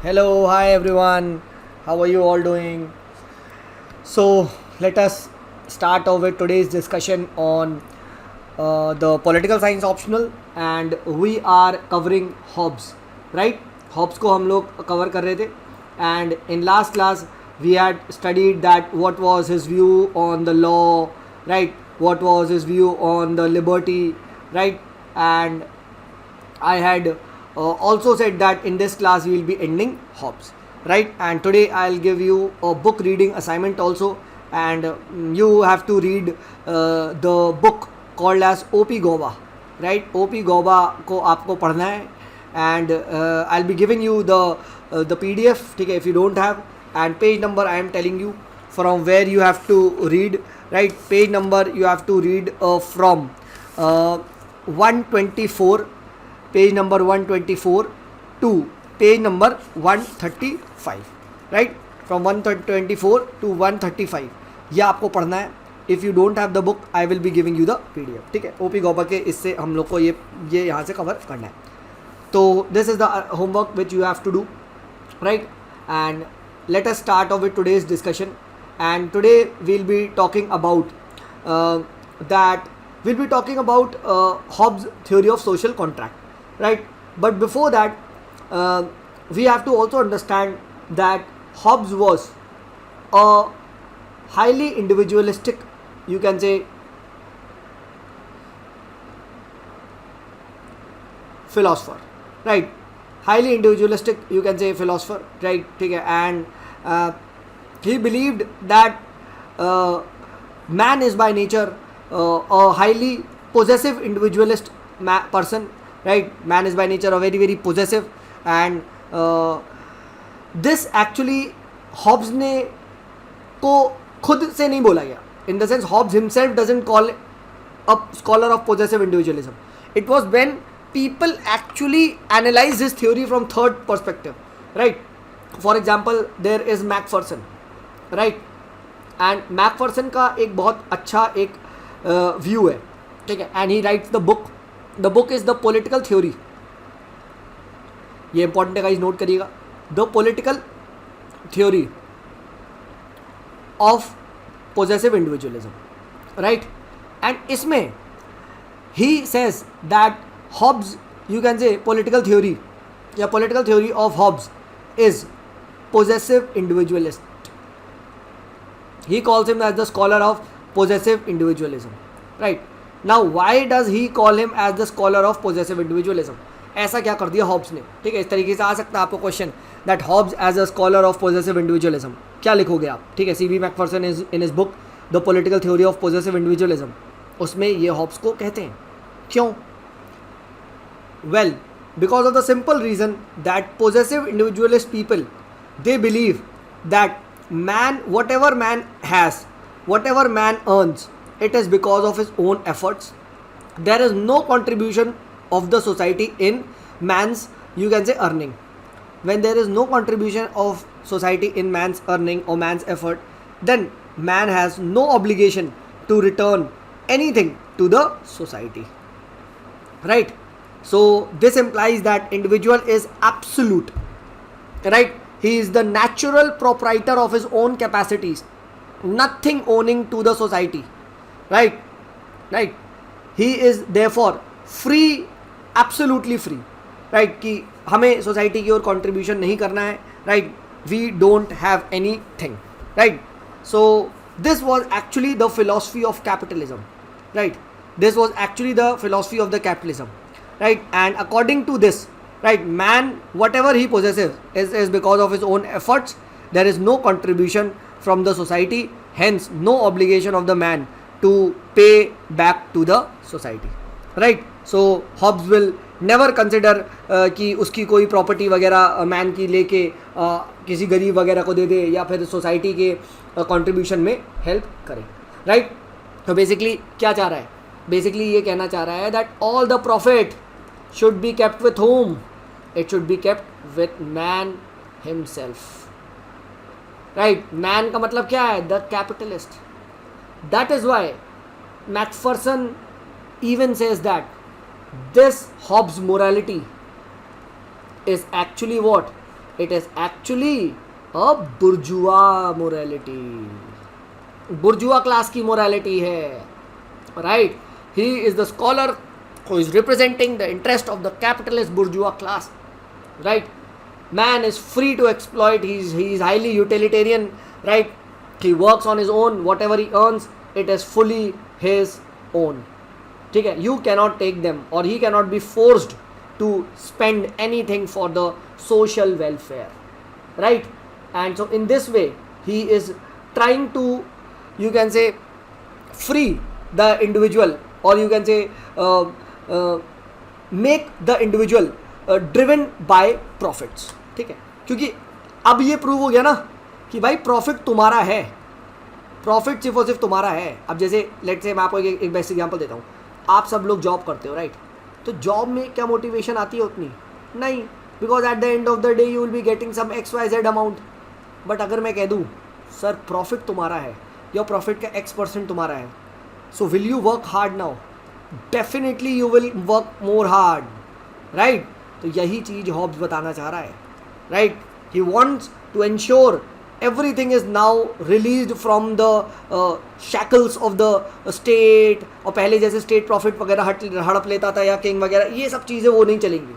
Hello, hi everyone. How are you all doing? So, let us start off with today's discussion on the political science optional, and we are covering Hobbes, right? Hobbes को हम लोग cover कर रहे थे, and in last class we had studied that what was his view on the law, right? What was his view on the liberty, right? And I had also said that in this class we will be ending Hobbes, right? And today I'll give you a book reading assignment also, and you have to read the book called as O.P. Gauba, right? O.P. Gauba को आपको पढ़ना है, and I'll be giving you the PDF, ठीक है? If you don't have, and page number I am telling you from where you have to read, right? Page number you have to read from 124, page number 124 to page number 135, right? From 124 to 135 यह आपको पढ़ना है. If you don't have the book I will be giving you the PDF, ठीक है? OP Gauba के इससे हम लोग को ये यहाँ से कवर करना है. तो this is the homework which you have to do, right? And let us start off with today's discussion. And today we'll be talking about that we'll be talking about Hobbes' theory of social contract, right? But before that, we have to also understand that Hobbes was a highly individualistic, you can say, philosopher, right? Highly individualistic, you can say, philosopher, right? ठीक है? And he believed that man is by nature a highly possessive individualist person, right? Man is by nature a very possessive, and this actually Hobbes ने को खुद से नहीं बोला गया. In the sense, Hobbes himself doesn't call a scholar of possessive individualism. It was when people actually analyze his theory from third perspective, right? For example, there is Macpherson, right? And Macpherson का एक बहुत अच्छा एक view है, ठीक है? And he writes the book is the political theory. ये important है गाइस, नोट करिएगा. The political theory of possessive individualism, right? And इसमें he says that Hobbes, you can say political theory या political theory of Hobbes is possessive individualist. He calls him as the scholar of possessive individualism, right? Now why does he call him as the scholar of possessive individualism? ऐसा क्या कर दिया Hobbs ने, ठीक है? इस तरीके से आ सकता है आपको question that Hobbs as a scholar of possessive individualism. क्या लिखोगे आप, ठीक है? C.B. Macpherson is in his book the political theory of possessive individualism, उसमें ये हॉब्स को कहते हैं. क्यों? Well, because of the simple reason that possessive individualist people they believe that man, whatever man has, whatever man earns, it is because of his own efforts. There is no contribution of the society in man's, you can say, earning. When there is no contribution of society in man's earning or man's effort, then man has no obligation to return anything to the society, right? So this implies that individual is absolute, right? He is the natural proprietor of his own capacities, nothing owning to the society, right? Right? He is therefore free, absolutely free, right? कि हमें society की ओर contribution नहीं करना है, right? We don't have anything, right? So this was actually the philosophy of capitalism, right? This was actually the philosophy of the capitalism, right? And according to this, right, man, whatever he possesses is because of his own efforts. There is no contribution from the society, hence no obligation of the man to pay back to the society, right? So Hobbes will never consider कि उसकी कोई property वगैरह man की लेके किसी गरीब वगैरह को दे दे या फिर सोसाइटी के कंट्रीब्यूशन में हेल्प करे, राइट? तो बेसिकली क्या चाह रहा है? बेसिकली ये कहना चाह रहा है that all the profit should be kept with whom? It should be kept with man himself, right? Man का मतलब क्या है? The capitalist. That is why Macpherson even says that this Hobbes morality is actually what? it is actually a bourgeois morality. Bourgeois class की morality है, right? He is the scholar who is representing the interest of the capitalist bourgeois class, right? Man is free to exploit. He is highly utilitarian, right? He works on his own. Whatever he earns, it is fully his own. ठीक है, you cannot take them, or he cannot be forced to spend anything for the social welfare, right? And so in this way he is trying to, you can say, free the individual, or you can say make the individual driven by profits. ठीक है, क्योंकि अब ये prove हो गया ना कि भाई प्रॉफिट तुम्हारा है, प्रॉफिट सिर्फ और सिर्फ तुम्हारा है. अब जैसे लेट्स से मैं आपको एक बेस्ट एग्जांपल देता हूँ. आप सब लोग जॉब करते हो, राइट? तो जॉब में क्या मोटिवेशन आती है उतनी नहीं, because at the end of the day you will be getting some XYZ amount. But अगर मैं कह दूँ सर प्रॉफिट तुम्हारा है, या प्रॉफिट का X% तुम्हारा है, so will you work hard now? Definitely you will work more hard, right? तो यही चीज़ हॉब्स बताना चाह रहा है, right? He wants to ensure everything is now released from the shackles of the state. और पहले जैसे स्टेट प्रॉफिट वगैरह हड़प लेता था या किंग वगैरह, ये सब चीज़ें वो नहीं चलेंगी.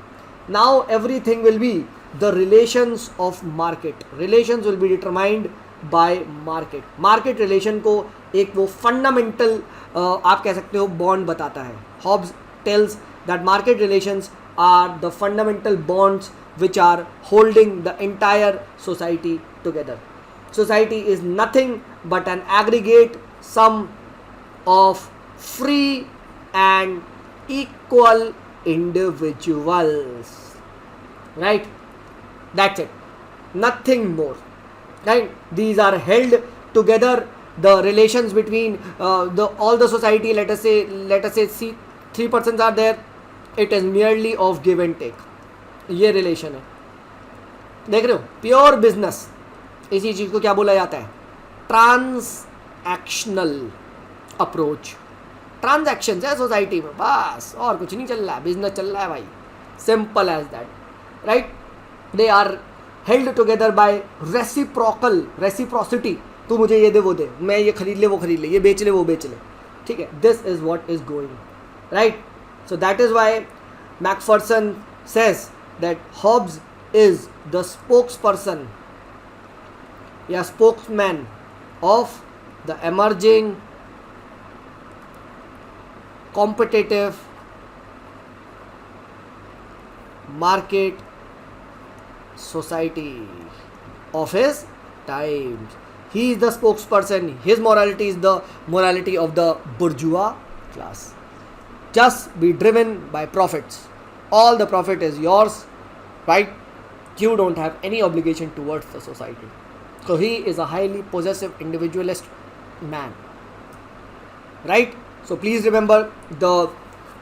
Now everything will be the relations of market. Relations will be determined by market. Market relation को एक वो फंडामेंटल आप कह सकते हो बॉन्ड बताता है. Hobbs tells that market relations are the fundamental bonds which are holding the entire society together. Society is nothing but an aggregate sum of free and equal individuals, right? That's it, nothing more, right? These are held together. The relations between all the society, let us say see 3 persons are there. It is merely of give and take. ये relation है, देख रहे हो? Pure business. इसी चीज़ को क्या बोला जाता है? Transactional approach. ट्रांजैक्शंस है सोसाइटी में, बस और कुछ नहीं चल रहा है, बिजनेस चल रहा है भाई. Simple as that, right? They are held together by reciprocity. तू मुझे ये दे वो दे, मैं ये खरीद ले वो खरीद ले, ये बेच ले वो बेच ले. ठीक है, this is what is going, right? So that is why Macpherson says that Hobbes is the spokesperson या spokesman of the emerging competitive market society of his times. He is the spokesperson. His morality is the morality of the bourgeois class. Just be driven by profits. All the profit is yours, right? You don't have any obligation towards the society. So he is a highly possessive individualist man, right? So please remember the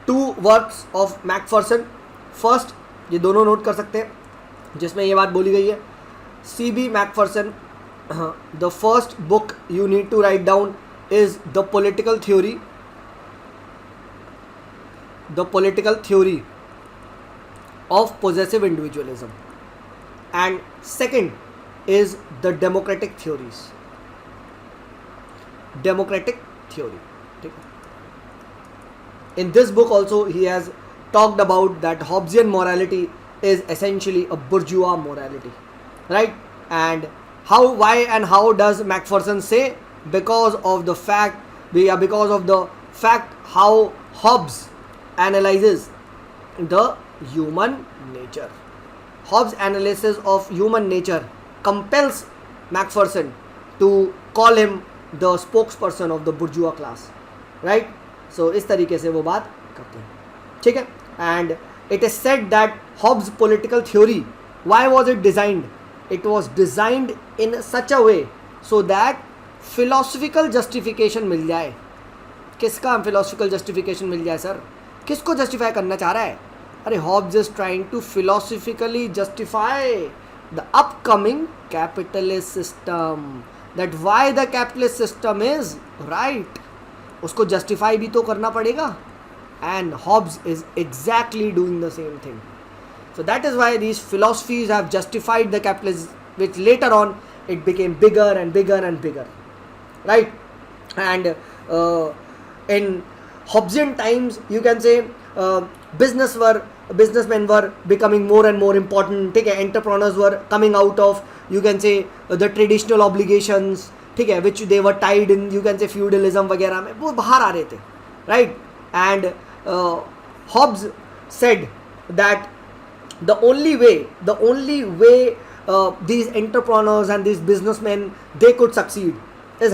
2 works of Macpherson. First, ये दोनों note कर सकते हैं जिसमें ये बात बोली गई है. C.B. Macpherson, the first book you need to write down is The Political Theory. The Political Theory of Possessive Individualism. And second is the Democratic Theories. Democratic Theory. In this book also he has talked about that Hobbesian morality is essentially a bourgeois morality, right? And how, why and how does Macpherson say? Because of the fact how Hobbes analyzes the human nature. Hobbes' analysis of human nature compels Macpherson to call him the spokesperson of the bourgeois class, right? So इस तरीके से वो बात करते हैं, ठीक है? And it is said that Hobbes' political theory, why was it designed? It was designed in such a way so that philosophical justification मिल जाए. किसका philosophical justification मिल जाए सर? किसको justify करना चाह रहा है? अरे Hobbes is trying to philosophically justify the upcoming capitalist system, that why the capitalist system is right. उसको justify भी तो करना पड़ेगा. And Hobbes is exactly doing the same thing. So that is why these philosophies have justified the capitalism, which later on it became bigger and bigger and bigger, right? And in Hobbesian times, you can say businessmen were becoming more and more important. ठीक है, entrepreneurs were coming out of, you can say, the traditional obligations, ठीक है, which they were tied in, you can say, feudalism वगैरह में, वो बाहर आ रहे थे, right? And Hobbes said that the only way these entrepreneurs and these businessmen they could succeed is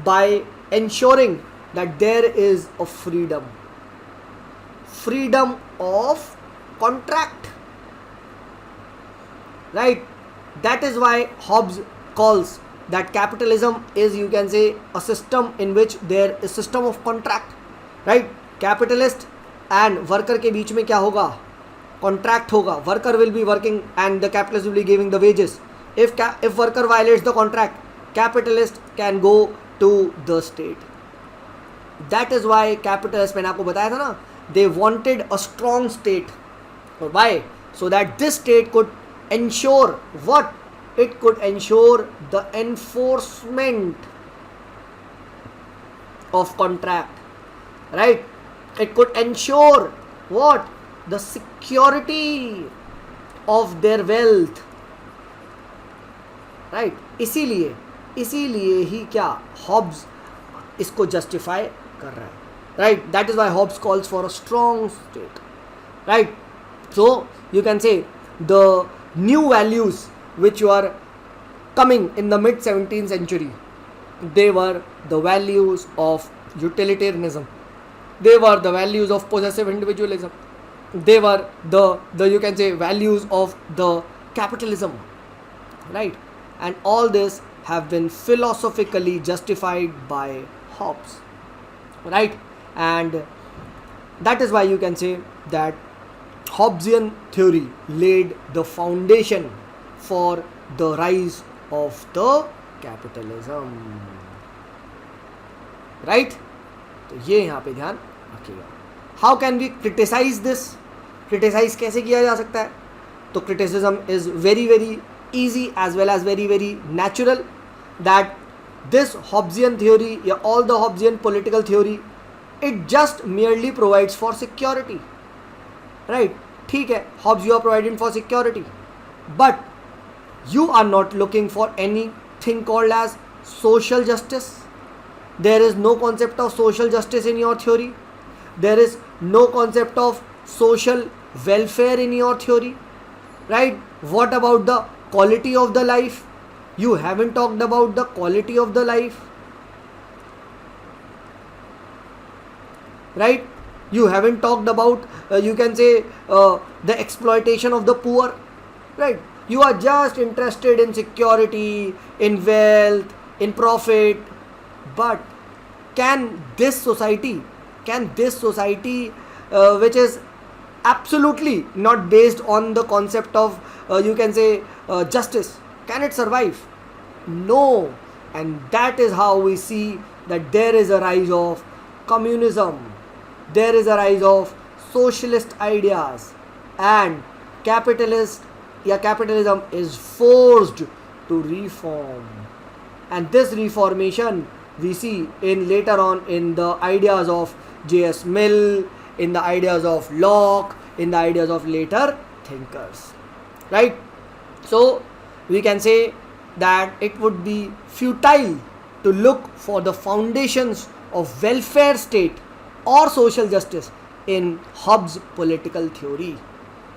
by ensuring that there is a freedom of contract, right? That is why Hobbes calls that capitalism is, you can say, a system in which there is system of contract, right? Capitalist and worker के बीच में क्या होगा? Contract होगा. Worker will be working and the capitalist will be giving the wages. If worker violates the contract, capitalist can go to the state. That is why capitalists, मैंने आपको बताया था ना, they wanted a strong state. Why? So that this state could ensure what? It could ensure the enforcement of contract, right? It could ensure what? The security of their wealth, right? इसीलिए ही क्या Hobbes इसको justify कर रहा है, right? That is why Hobbes calls for a strong state, right? So you can say the new values which were coming in the mid 17th century, they were the values of utilitarianism, they were the values of possessive individualism, they were the you can say values of the capitalism, right? And all this have been philosophically justified by Hobbes, right? And that is why you can say that Hobbesian theory laid the foundation for the rise of the capitalism, right? तो ये यहाँ पे ध्यान रखिएगा. How can we criticize this? Criticize कैसे किया जा सकता है? तो criticism is very very easy as well as very very natural. That this Hobbesian theory, yeah, all the Hobbesian political theory, it just merely provides for security, right? ठीक है, Hobbes, you are providing for security, but you are not looking for anything called as social justice. There is no concept of social justice in your theory. There is no concept of social welfare in your theory, right? What about the quality of the life? You haven't talked about the quality of the life, right? You haven't talked about you can say the exploitation of the poor, right? You are just interested in security, in wealth, in profit. But can this society which is absolutely not based on the concept of you can say justice, can it survive? No. And that is how we see that there is a rise of communism, there is a rise of socialist ideas, and capitalism is forced to reform. And this reformation we see in later on in the ideas of J.S. Mill, in the ideas of Locke, in the ideas of later thinkers, right? So we can say that it would be futile to look for the foundations of welfare state or social justice in Hobbes' political theory.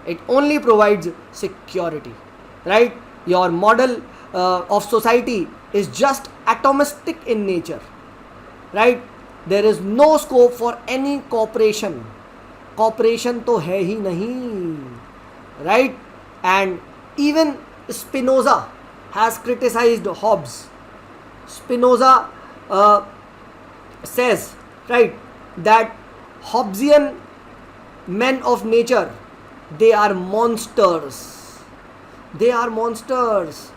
It only provides security, right? Your model of society is just atomistic in nature, right? There is no scope for any cooperation. Cooperation तो है ही नहीं, right? And even Spinoza has criticized Hobbes. Spinoza says, right, that Hobbesian men of nature, they are monsters. They are monsters.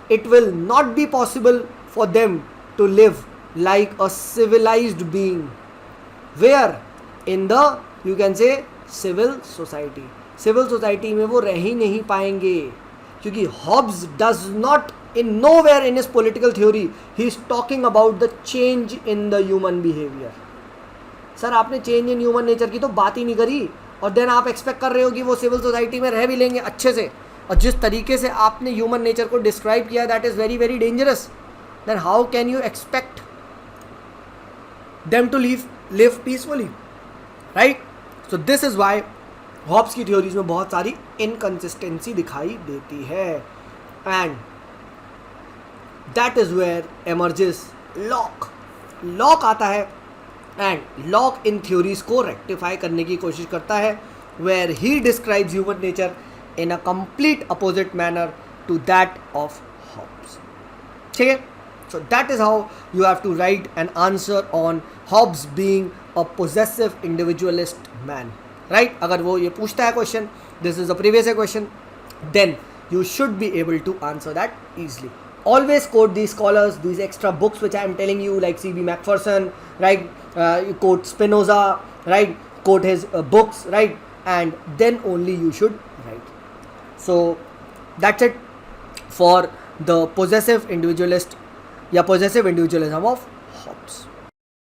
It will not be possible for them to live like a civilized being. Where? In the, you can say, civil society. Civil society में वो रह ही नहीं पाएंगे, क्योंकि Hobbs does not in nowhere in his political theory he is talking about the change in the human behaviour. Sir आपने change in human nature की तो बात ही नहीं करी, और देन आप एक्सपेक्ट कर रहे हो कि वो सिविल सोसाइटी में रह भी लेंगे अच्छे से. और जिस तरीके से आपने ह्यूमन नेचर को डिस्क्राइब किया, that is very very dangerous. Then how can you expect them to live peacefully, right? So this is why Hobbs की थ्योरीज में बहुत सारी इनकन्सिस्टेंसी दिखाई देती है. And that is where emerges Locke. Locke आता है एंड लॉक इन थ्योरीज को रेक्टिफाई करने की कोशिश करता है, where he describes human nature in a complete opposite manner to that of Hobbes. ठीक है? So that is how you have to write an answer on Hobbes being a possessive individualist man. Right? अगर वो ये पूछता है question, this is a previous question, then you should be able to answer that easily. Always quote these scholars, these extra books which I am telling you, like C.B. Macpherson, right? You quote Spinoza, right? Quote his books, right? And then only you should write. So that's it for the possessive individualist या possessive individualism of Hobbes.